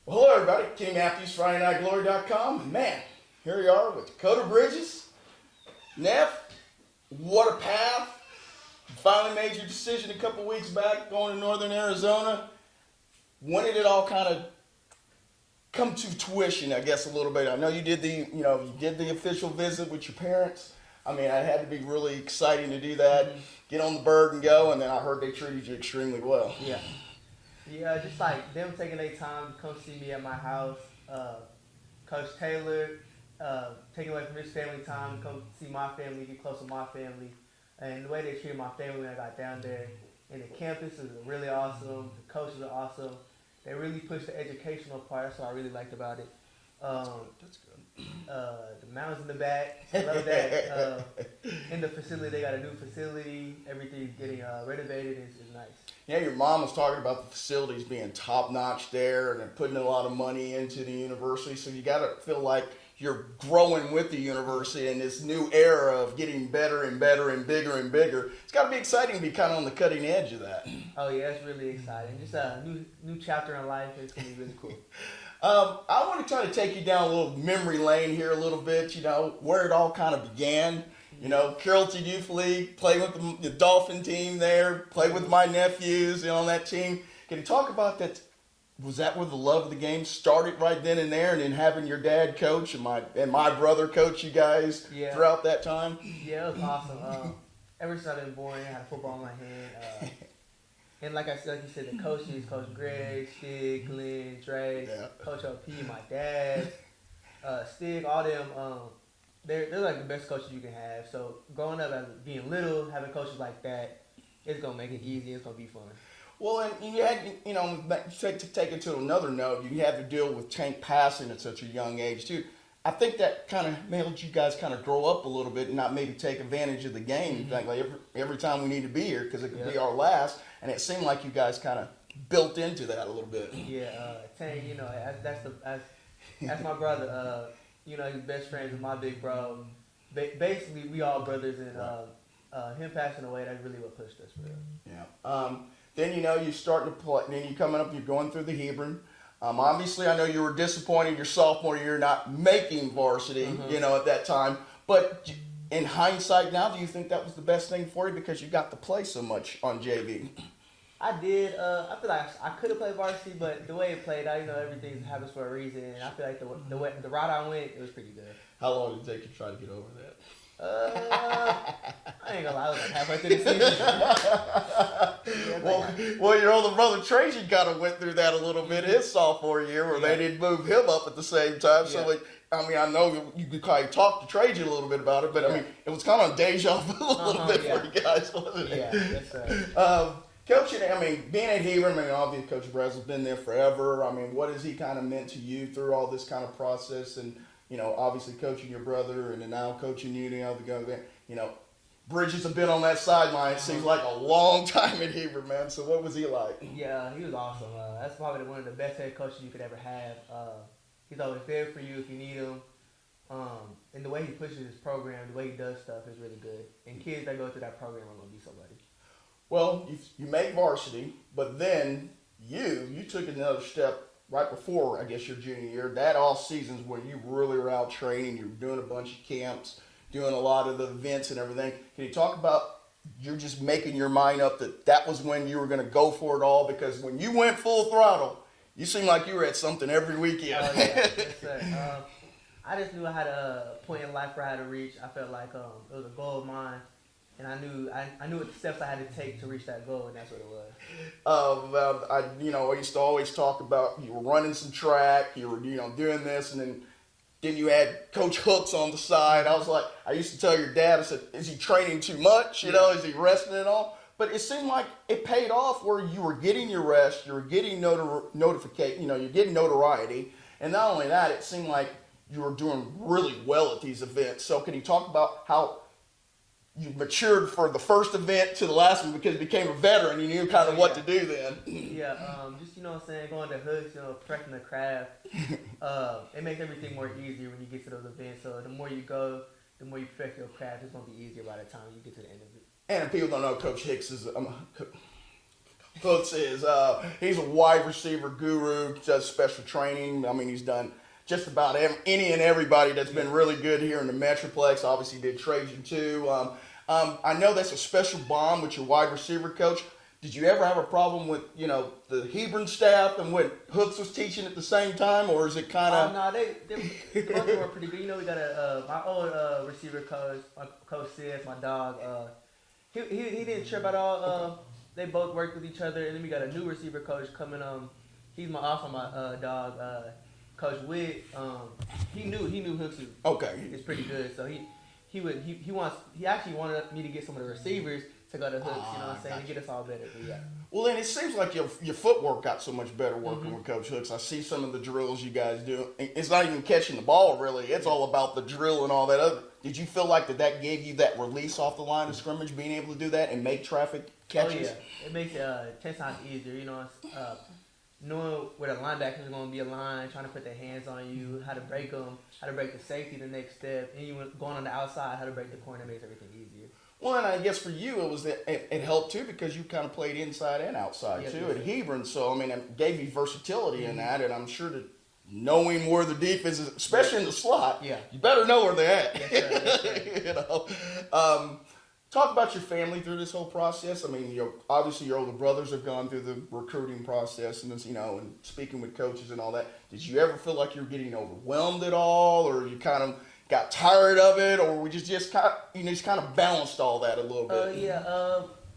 Well, hello, everybody. Kenny Matthews, FridayNightGlory.com. And man, here we are with Takoda Bridges. Neff, what a path. You finally made your decision a couple weeks back going to Northern Arizona. When did it all kind of come to tuition, I guess, a little bit? I know you did the official visit with your parents. I mean, it had to be really exciting to do that, get on the bird and go, and then I heard they treated you extremely well. Yeah. Yeah, just like them taking their time to come see me at my house. Coach Taylor taking away from his family time to come see my family, get close to my family. And the way they treated my family when I got down there. And the campus is really awesome. The coaches are awesome. They really push the educational part. That's what I really liked about it. That's good. The mountains in the back. I love that. In the facility, they got a new facility. Everything's getting renovated. It's nice. Yeah, your mom was talking about the facilities being top notch there, and they're putting a lot of money into the university. So you got to feel like you're growing with the university in this new era of getting better and better and bigger and bigger. It's got to be exciting to be kind of on the cutting edge of that. Oh yeah, it's really exciting. Just a new chapter in life. It's gonna be really cool. I want to try to take you down a little memory lane here a little bit. You know where it all kind of began. You know, Carrollton Youth League, play with the Dolphin team there, play with my nephews on that team. Can you talk about that? Was that where the love of the game started right then and there, and then having your dad coach and my brother coach you guys throughout that time? Yeah, it was awesome. Ever since I've been born, I had a football in my hand. And like you said, the coaches, Coach Greg, Stig, Glenn, Dre, Coach OP, my dad, Stig, all them. They're like the best coaches you can have. So growing up as being little, having coaches like that, it's gonna make it easy. It's gonna be fun. Well, and you had, to take it to another note, you had to deal with tank passing at such a young age too. I think that kind of made you guys kind of grow up a little bit and not maybe take advantage of the game. In fact, like every time we need to be here because it could be our last, and it seemed like you guys kind of built into that a little bit. Yeah, Tank, that's my brother. He's best friends with my big bro. Basically, we all brothers, and him passing away, that's really what pushed us for real. Yeah. Then you're starting to play. Then you're coming up. You're going through the Hebron. Obviously, I know you were disappointed your sophomore year not making varsity. At that time. But in hindsight, now, do you think that was the best thing for you because you got to play so much on JV? I did. I feel like I could have played varsity, but the way it played out, everything happens for a reason. And I feel like the route I went, it was pretty good. How long did it take you to try to get over that? I ain't gonna lie, I was like halfway through the season. Well, your older brother Tracy kind of went through that a little bit his sophomore year where they didn't move him up at the same time. So, I know you could probably talk to Tracy a little bit about it, but I mean, it was kind of deja vu a little bit for you guys, wasn't it? Yeah, that's right. Coaching, being at Hebron, obviously Coach Brazel's been there forever. What has he kind of meant to you through all this kind of process and, obviously coaching your brother and then now coaching you, to go there. Bridges have been on that sideline. It seems like a long time at Hebron, man. So what was he like? Yeah, he was awesome. That's probably one of the best head coaches you could ever have. He's always there for you if you need him. And the way he pushes his program, the way he does stuff is really good. And kids that go through that program are going to be somebody. Well, you make varsity, but then you took another step right before, I guess, your junior year. That off season's when you really were out training. You were doing a bunch of camps, doing a lot of the events and everything. Can you talk about you're just making your mind up that was when you were going to go for it all? Because when you went full throttle, you seemed like you were at something every weekend. Oh, yeah. Yes, sir. I just knew I had a point in life where I had to reach. I felt like it was a goal of mine. And I knew what the steps I had to take to reach that goal, and that's what it was. I used to always talk about you were running some track, you were doing this, and then you had Coach Hooks on the side. I used to tell your dad, I said, is he training too much? Is he resting at all? But it seemed like it paid off where you were getting your rest, you were getting notification, you're getting notoriety, and not only that, it seemed like you were doing really well at these events. So can you talk about how you matured for the first event to the last one because you became a veteran. You knew kind of what to do then. Yeah, just, going to Hooks, perfecting the craft. It makes everything more easier when you get to those events. So the more you go, the more you perfect your craft. It's going to be easier by the time you get to the end of it. And if people don't know, Coach Hicks is Hooks is. He's a wide receiver guru, does special training. I mean, he's done just about any and everybody that's been really good here in the Metroplex. Obviously, did Trajan too. I know that's a special bond with your wide receiver coach. Did you ever have a problem with the Hebron staff and what Hooks was teaching at the same time, or is it kind of? No, they both of them are pretty good. You know, we got my old receiver coach, Coach Sid, my dog. He didn't trip at all. They both worked with each other, and then we got a new receiver coach coming. He's also my dog, Coach Witt. He knew Hooks is pretty good, so he actually wanted me to get some of the receivers to go to Hooks. You know what I'm saying, to get us all better. But yeah. Well, then it seems like your footwork got so much better working with Coach Hooks. I see some of the drills you guys do. It's not even catching the ball, really. It's all about the drill and all that other. Did you feel like that gave you that release off the line of scrimmage, being able to do that and make traffic catches? Oh, yeah. It makes it 10 times easier. You know, knowing where the linebackers are going to be aligned, trying to put their hands on you, how to break them, how to break the safety the next step, and you going on the outside, how to break the corner makes everything easier. Well, and I guess for you it helped too because you kind of played inside and outside too at Hebron. So I mean, it gave you versatility in that, and I'm sure that knowing where the defense is, especially in the slot, you better know where they're at. Yes, sir. Talk about your family through this whole process. I mean, obviously your older brothers have gone through the recruiting process and and speaking with coaches and all that. Did you ever feel like you were getting overwhelmed at all, or you kind of got tired of it, or we just kind of balanced all that a little bit?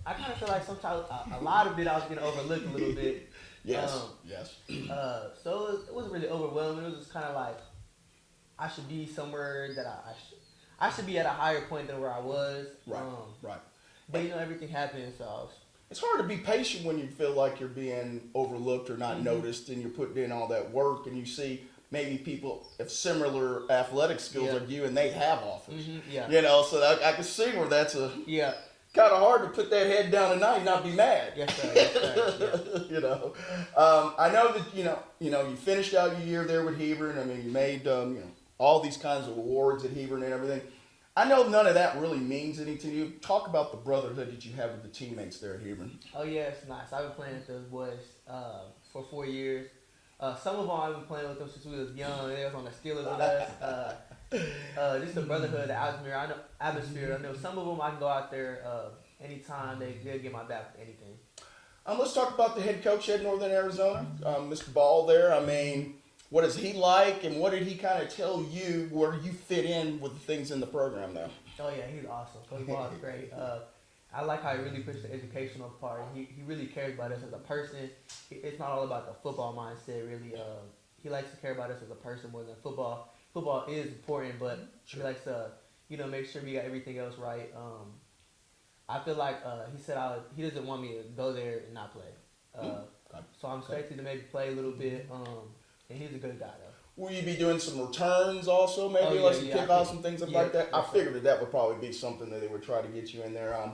I kind of feel like sometimes a lot of it I was getting overlooked a little bit. Yes. So it wasn't really overwhelming. It was just kind of like I should be somewhere that I should be at a higher point than where I was. Right. But everything happened, so it's hard to be patient when you feel like you're being overlooked or not noticed, and you're putting in all that work, and you see maybe people have similar athletic skills like you, and they have offers. So I can see where that's kind of hard to put that head down at night and not be mad. Yes, sir. I know that you finished out your year there with Hebron. I mean, you made all these kinds of awards at Hebron and everything. I know none of that really means anything to you. Talk about the brotherhood that you have with the teammates there at Hebron. Oh yeah, it's nice. I've been playing with those boys for 4 years. Some of them I've been playing with them since we was young. They was on the Steelers with us. Just the brotherhood, the atmosphere. I know some of them I can go out there anytime. They'll get my back with anything. Let's talk about the head coach at Northern Arizona, Mr. Ball there. I mean, what is he like, and what did he kind of tell you where you fit in with the things in the program now? Oh yeah, he's awesome. Coach Ball is great. I like how he really pushes the educational part. He really cares about us as a person. It's not all about the football mindset, really. He likes to care about us as a person more than football. Football is important, but he likes to, make sure we got everything else right. I feel like he said he doesn't want me to go there and not play. So I'm expected to maybe play a little bit. And he's a good guy, though. Will you be doing some returns also, maybe, some kickoffs and things like that? I figured that would probably be something that they would try to get you in there. I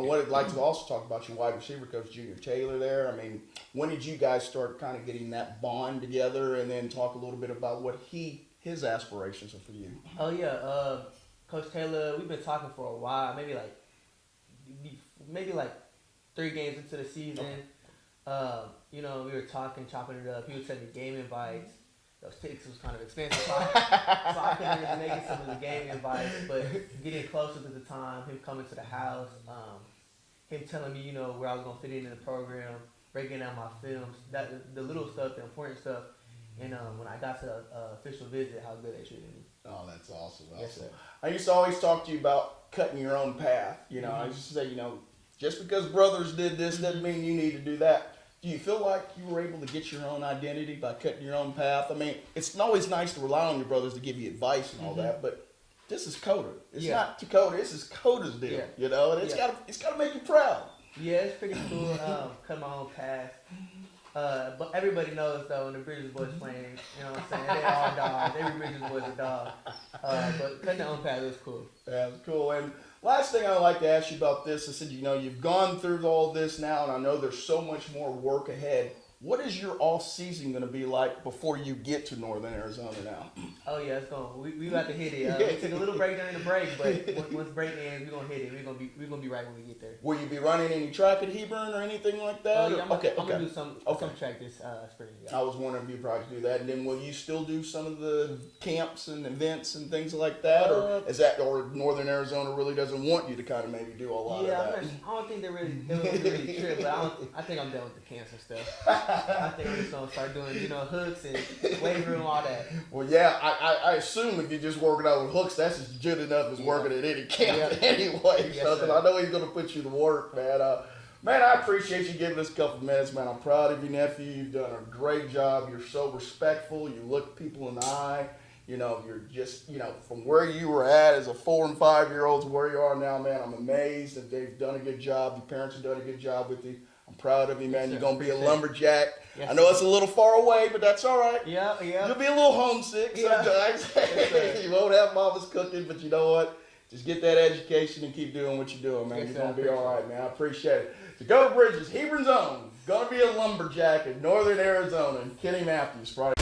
would like to also talk about your wide receiver coach, Junior Taylor, there. I mean, when did you guys start kind of getting that bond together, and then talk a little bit about what his aspirations are for you? Oh yeah, Coach Taylor, we've been talking for a while, maybe like 3 games into the season. Okay. We were talking, chopping it up. He would send me game invites. Those tickets was kind of expensive, so I couldn't really make it some of the game invites. But getting closer to the time, him coming to the house, him telling me, where I was gonna fit in the program, breaking down my films, the little stuff, the important stuff, and when I got to the official visit, how good they treated me. Oh, that's awesome. Yes, sir. I used to always talk to you about cutting your own path. I used to say, just because brothers did this doesn't mean you need to do that. Do you feel like you were able to get your own identity by cutting your own path? I mean, it's always nice to rely on your brothers to give you advice and all that, but this is Coda. It's not Takoda. This is Coda's deal, and it's got to make you proud. Yeah, it's pretty cool. Cut my own path. But everybody knows, though, when the Bridges boys playing, what I'm saying? They all dogs. Every Bridges boy's a dog. But cutting their own path is cool. Yeah, it's cool. And last thing I'd like to ask you about this, I said, you've gone through all this now, and I know there's so much more work ahead. What is your off season going to be like before you get to Northern Arizona now? Oh yeah, it's going. We about to hit it. We took a little break during the break, but once break ends, we're gonna hit it. We're gonna be right when we get there. Will you be running any track at Hebron or anything like that? Yeah, I'm gonna do some track this spring. Yeah. I was wondering if you probably do that, and then will you still do some of the camps and events and things like that, or Northern Arizona really doesn't want you to kind of maybe do a lot of that? I don't think they really trip, but I think I'm done with the camps and stuff. I think I'm just gonna start doing hooks and weight room, all that. Well, yeah, I assume if you're just working out with hooks, that's as good enough as working at any camp anyway. Yes, so I know he's gonna put you to work, man. Man, I appreciate you giving us a couple of minutes, man. I'm proud of you, nephew. You've done a great job. You're so respectful. You look people in the eye. You're just, from where you were at as a 4 and 5 year old to where you are now, man. I'm amazed that they've done a good job. Your parents have done a good job with you. I'm proud of you, man. You're going to be a lumberjack. Yes, I know it's a little far away, but that's all right. Yeah. You'll be a little homesick sometimes. Yes, you won't have mama's cooking, but you know what? Just get that education and keep doing what you're doing, man. Yes, you're going to be all right, man. I appreciate it. Takoda Bridges, Hebron's own, going to be a lumberjack in Northern Arizona. And Kenny Matthews, Friday.